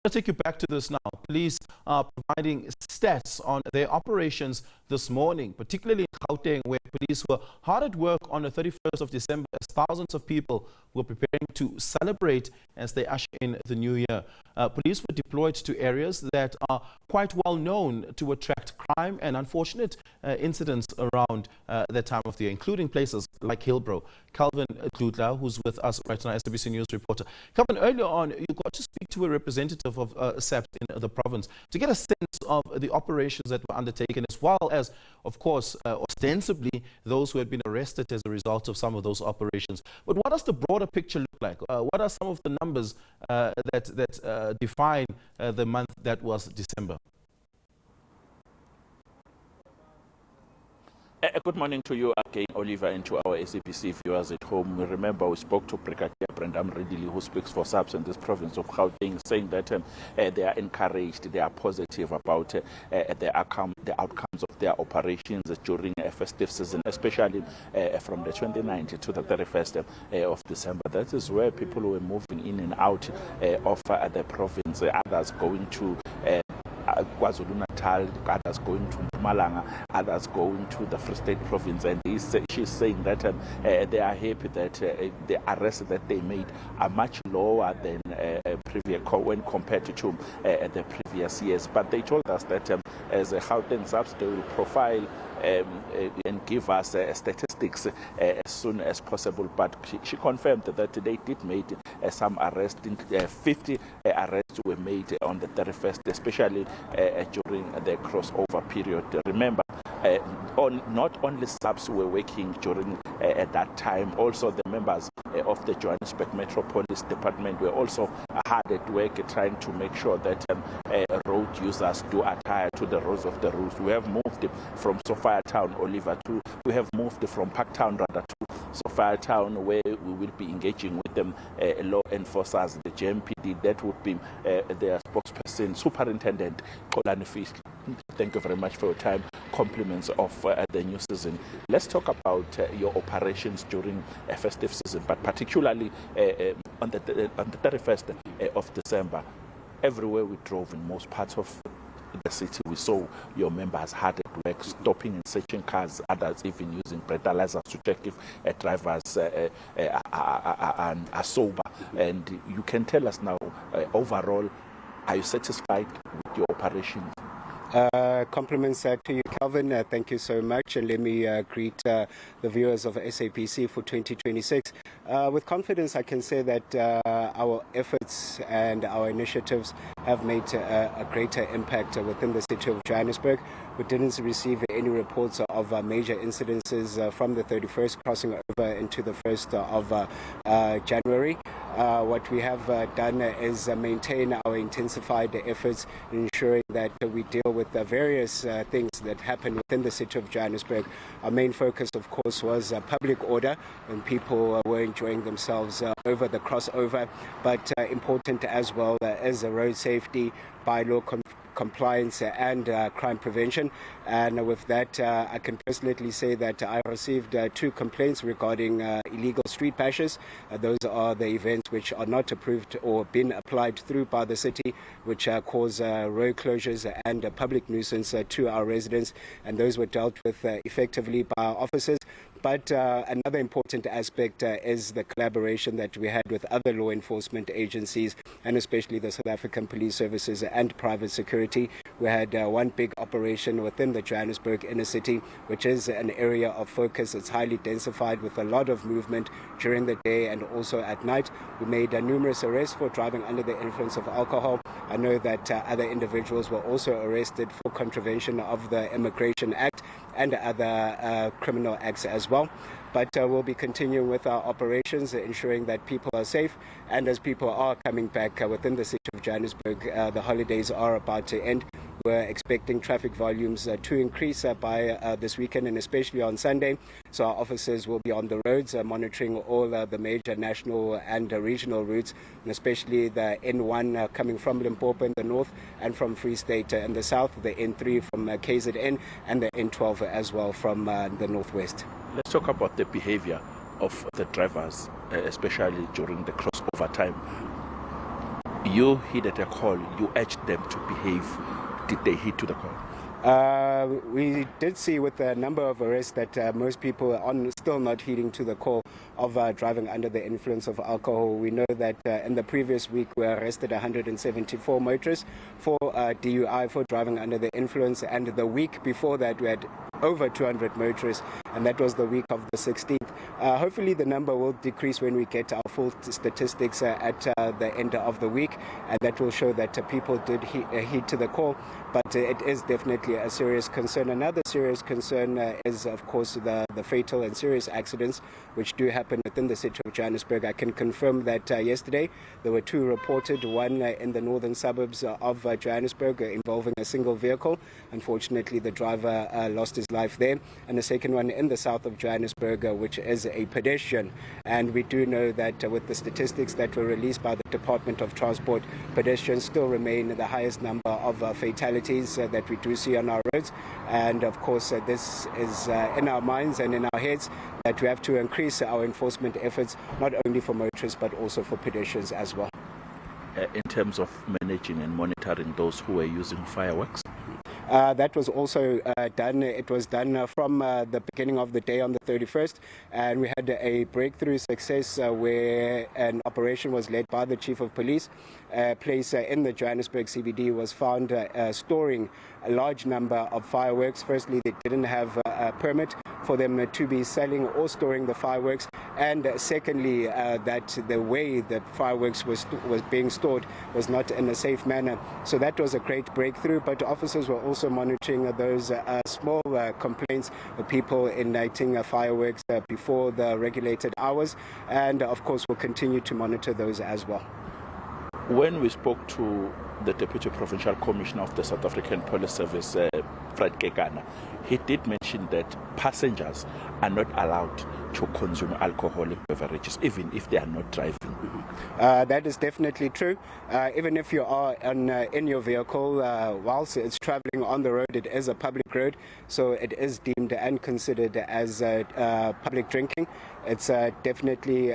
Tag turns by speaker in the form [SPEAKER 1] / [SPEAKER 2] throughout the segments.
[SPEAKER 1] I'll take you back to this now. Police are providing stats on their operations this morning, particularly in Gauteng, where police were hard at work on the 31st of December as thousands of people were preparing to celebrate as they usher in the new year. Police were deployed to areas that are quite well known to attract crime and unfortunate incidents around that time of the year, including places like Hilbrow. Calvin Dludla, who's with us right now, SABC News reporter. Calvin, earlier on, you got to speak to a representative of SABC in the province to get a sense of the operations that were undertaken, as well as, of course, ostensibly those who had been arrested as a result of some of those operations. But what does the broader picture look like? What are some of the numbers that define the month that was December?
[SPEAKER 2] Good morning to you again, Oliver, and to our SABC viewers at home. We remember we spoke to Brigadier Brendam Redili, who speaks for SABC in this province of Gauteng, saying that they are encouraged, they are positive about the outcomes of their operations during a festive season, especially from the 29th to the 31st of December. That is where people were moving in and out of the province, others going to KwaZulu-Natal, others going to Mpumalanga, others going to the Free State province, and she's saying that they are happy that the arrests that they made are much lower than previous when compared to the previous years. But they told us that as a Gauteng SABC, they will profile and give us statistics as soon as possible. But she confirmed that they did make some arrests. 50 arrests were made on the 31st, especially during the crossover period. Remember, not only SABC were working during at that time, also the members of the Johannesburg Metro Police Department were also hard at work trying to make sure that road users do adhere to the rules of the rules. We have moved from Sophia Town, Oliver, we have moved from Parktown rather to Sophia Town, where we will be engaging with them law enforcers, the JMPD. That would be their spokesperson, Superintendent Kolani Fisk. Thank you very much for your time. Compliments of the new season. Let's talk about your operations during a festive season, but particularly on the 31st of December. Everywhere we drove in most parts of the city, we saw your members hard at work, stopping and searching cars, others even using breathalyzers to check if drivers are sober. And you can tell us now, overall, are you satisfied with your operations?
[SPEAKER 3] Compliments to you, Calvin. Thank you so much. And let me greet the viewers of SABC for 2026. With confidence, I can say that our efforts and our initiatives have made a greater impact within the city of Johannesburg. We didn't receive any reports of major incidences from the 31st crossing over into the 1st of January. What we have done is maintain our intensified efforts in ensuring that we deal with the various things that happen within the city of Johannesburg. Our main focus, of course, was public order, and people were enjoying themselves over the crossover, but important as well as road safety, bylaw compliance and crime prevention. And with that, I can personally say that I received 2 complaints regarding illegal street bashes. Those are the events which are not approved or been applied through by the city, which cause road closures and public nuisance to our residents, and those were dealt with effectively by our officers. But another important aspect is the collaboration that we had with other law enforcement agencies, and especially the South African Police Services and private security. We had one big operation within the Johannesburg inner city, which is an area of focus. It's highly densified with a lot of movement during the day and also at night. We made numerous arrests for driving under the influence of alcohol. I know that other individuals were also arrested for contravention of the Immigration Act and other criminal acts as well. But we'll be continuing with our operations, ensuring that people are safe. And as people are coming back within the city of Johannesburg, the holidays are about to end. We're expecting traffic volumes to increase by this weekend, and especially on Sunday. So our officers will be on the roads monitoring all the major national and regional routes, and especially the N1 coming from Limpopo in the north and from Free State in the south, the N3 from KZN, and the N12 as well from the northwest.
[SPEAKER 2] Let's talk about the behavior of the drivers, especially during the crossover time. You heeded a call, you urged them to behave. Did they heed to the call?
[SPEAKER 3] We did see with the number of arrests that most people are still not heeding to the call of driving under the influence of alcohol. We know that in the previous week we arrested 174 motorists for DUI, for driving under the influence, and the week before that we had over 200 motorists, and that was the week of the 16th. Hopefully the number will decrease when we get our full statistics at the end of the week, and that will show that people did heed to the call, but it is definitely a serious concern. Another serious concern is, of course, the fatal and serious accidents which do happen within the city of Johannesburg. I can confirm that yesterday there were 2 reported, one in the northern suburbs of Johannesburg involving a single vehicle. Unfortunately, the driver lost his life there, and the second one in the south of Johannesburg, which is a pedestrian. And we do know that with the statistics that were released by the Department of Transport, pedestrians still remain the highest number of fatalities that we do see on our roads. And of course, this is in our minds and in our heads that we have to increase our enforcement efforts, not only for motorists but also for pedestrians as well.
[SPEAKER 2] In terms of managing and monitoring those who were using fireworks?
[SPEAKER 3] That was also done. It was done from the beginning of the day on the 31st, and we had a breakthrough success where an operation was led by the Chief of Police. A place in the Johannesburg CBD was found storing a large number of fireworks. Firstly, they didn't have a permit for them to be selling or storing the fireworks, and secondly, that the way that fireworks was being stored was not in a safe manner. So that was a great breakthrough, but officers were also monitoring those small complaints of people igniting fireworks before the regulated hours, and of course we'll continue to monitor those as well.
[SPEAKER 2] When we spoke to the Deputy Provincial Commissioner of the South African Police Service, Fred Kekana, he did mention that passengers are not allowed to consume alcoholic beverages, even if they are not driving.
[SPEAKER 3] That is definitely true. Even if you are in your vehicle, whilst it's traveling on the road, it is a public road, so it is deemed and considered as public drinking. It's definitely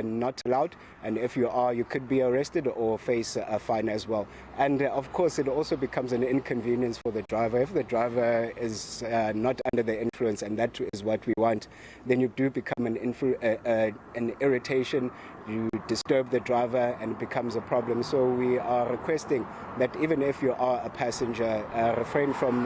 [SPEAKER 3] not allowed, and if you are, you could be arrested or face a fine as well. And of course, it also becomes an inconvenience for the driver. If the driver is not under the influence, and that is what we want, then you do become an irritation. You disturb the driver and it becomes a problem. So we are requesting that even if you are a passenger, refrain from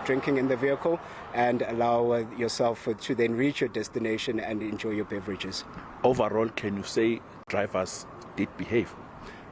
[SPEAKER 3] drinking in the vehicle and allow yourself to then reach your destination and enjoy your beverages.
[SPEAKER 2] Overall, can you say drivers did behave?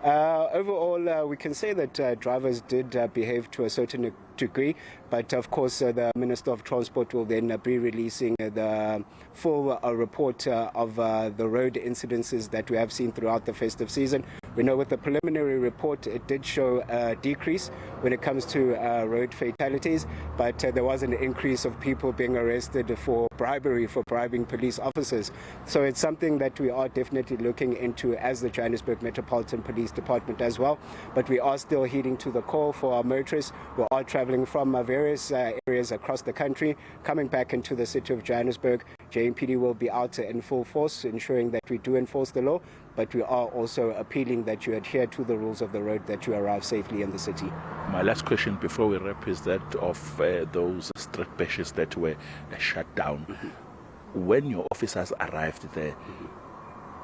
[SPEAKER 3] Overall, we can say that drivers did behave to a certain degree, but of course the Minister of Transport will then be releasing the full report of the road incidences that we have seen throughout the festive season. We know with the preliminary report it did show a decrease when it comes to road fatalities, but there was an increase of people being arrested for bribery, for bribing police officers. So it's something that we are definitely looking into as the Johannesburg Metropolitan Police Department as well, but we are still heeding to the call for our motorists who are traveling from various areas across the country, coming back into the city of Johannesburg. JMPD will be out in full force, ensuring that we do enforce the law, but we are also appealing that you adhere to the rules of the road, that you arrive safely in the city.
[SPEAKER 2] My last question before we wrap is that of those street bashes that were shut down. When your officers arrived there,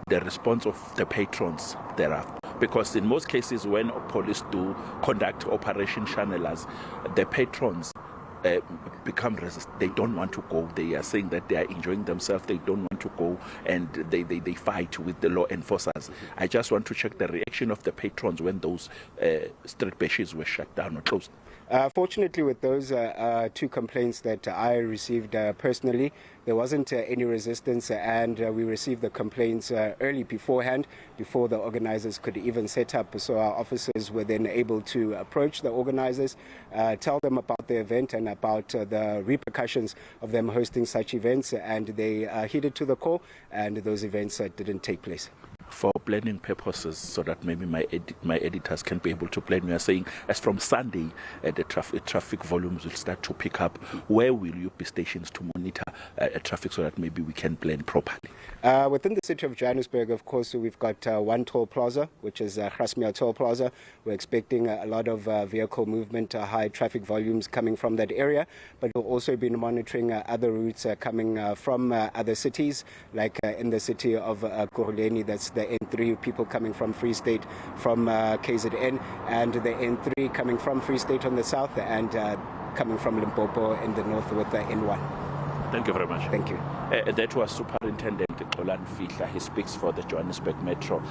[SPEAKER 2] the response of the patrons thereafter, because in most cases when police do conduct Operation Channelers, the patrons become resistant. They don't want to go. They are saying that they are enjoying themselves. They don't want to go, and they fight with the law enforcers. I just want to check the reaction of the patrons when those street bashes were shut down or closed.
[SPEAKER 3] Fortunately, with those 2 complaints that I received personally, there wasn't any resistance, and we received the complaints early beforehand, before the organizers could even set up. So our officers were then able to approach the organizers, tell them about the event and about the repercussions of them hosting such events, and they heeded to the call, and those events didn't take place.
[SPEAKER 2] For planning purposes, so that maybe my editors can be able to plan, we are saying as from Sunday, the traffic volumes will start to pick up. Where will you be stations to monitor traffic so that maybe we can plan properly?
[SPEAKER 3] Within the city of Johannesburg, of course, we've got one toll plaza, which is Grasmere Toll Plaza. We're expecting a lot of vehicle movement, high traffic volumes coming from that area, but we'll also be monitoring other routes coming from other cities, like in the city of Kuruleni, that's the N3, people coming from Free State, from KZN, and the N3 coming from Free State on the south, and coming from Limpopo in the north with the N1.
[SPEAKER 2] Thank you very much.
[SPEAKER 3] Thank you.
[SPEAKER 2] That was Superintendent Dludla. He speaks for the Johannesburg Metro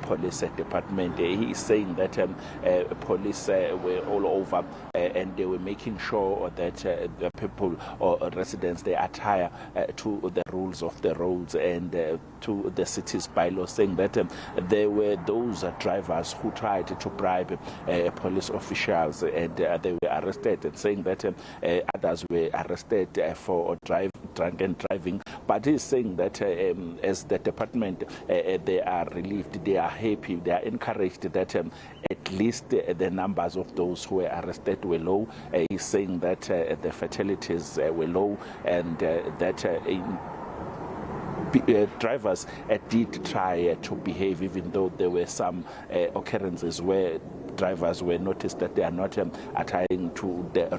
[SPEAKER 2] Police Department. He is saying that police were all over and they were making sure that the people or residents, they adhere to the rules of the roads and to the city's bylaws, saying that there were those drivers who tried to bribe police officials and they were arrested, and saying that others were arrested for drunken driving. But he's saying that as the department, they are relieved, they are happy, they are encouraged that at least the numbers of those who were arrested were low. He's saying that the fatalities were low, and that drivers did try to behave, even though there were some occurrences where drivers were noticed that they are not adhering to the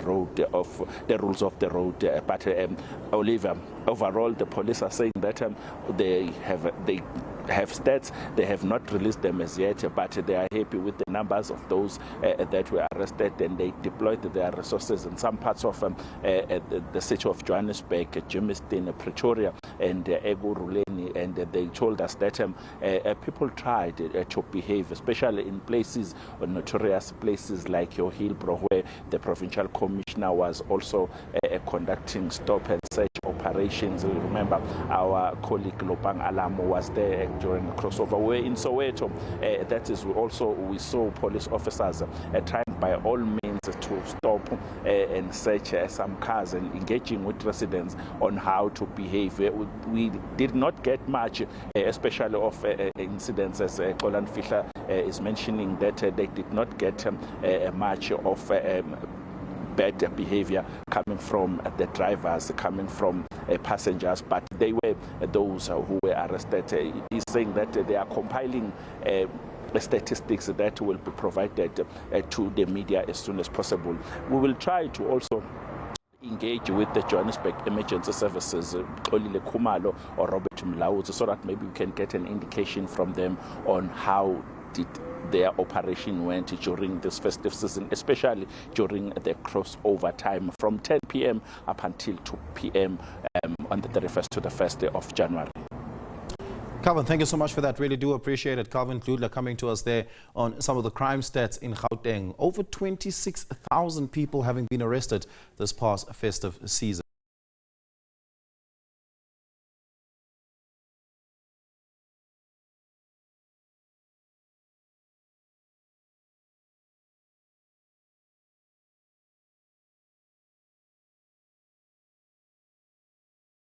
[SPEAKER 2] rules of the road. But Oliver, overall, the police are saying that they have stats. They have not released them as yet, but they are happy with the numbers of those that were arrested, and they deployed their resources in some parts of the city of Johannesburg, Germiston, Pretoria, and Ekurhuleni, and they told us that people tried to behave, especially in places, notorious places like your Hilbrow, where the provincial commissioner was also conducting stop and search operations. We remember our colleague Lopang Alamo was there during the crossover. We're in Soweto. That is also, we saw police officers trying by all means to stop and search some cars and engaging with residents on how to behave. We did not get much, especially of incidents, as Colin Fisher is mentioning, that they did not get much of bad behavior coming from the drivers, coming from passengers, but they were those who were arrested. He's saying that they are compiling statistics that will be provided to the media as soon as possible. We will try to also engage with the Johannesburg Emergency Services, Olile Kumalo or Robert Mlauzi, so that maybe we can get an indication from them on how did their operation went during this festive season, especially during the crossover time from 10 p.m. up until 2 p.m. On the 31st to the 1st of January.
[SPEAKER 1] Calvin, thank you so much for that. Really do appreciate it. Calvin Dludla coming to us there on some of the crime stats in Gauteng. Over 26,000 people having been arrested this past festive season.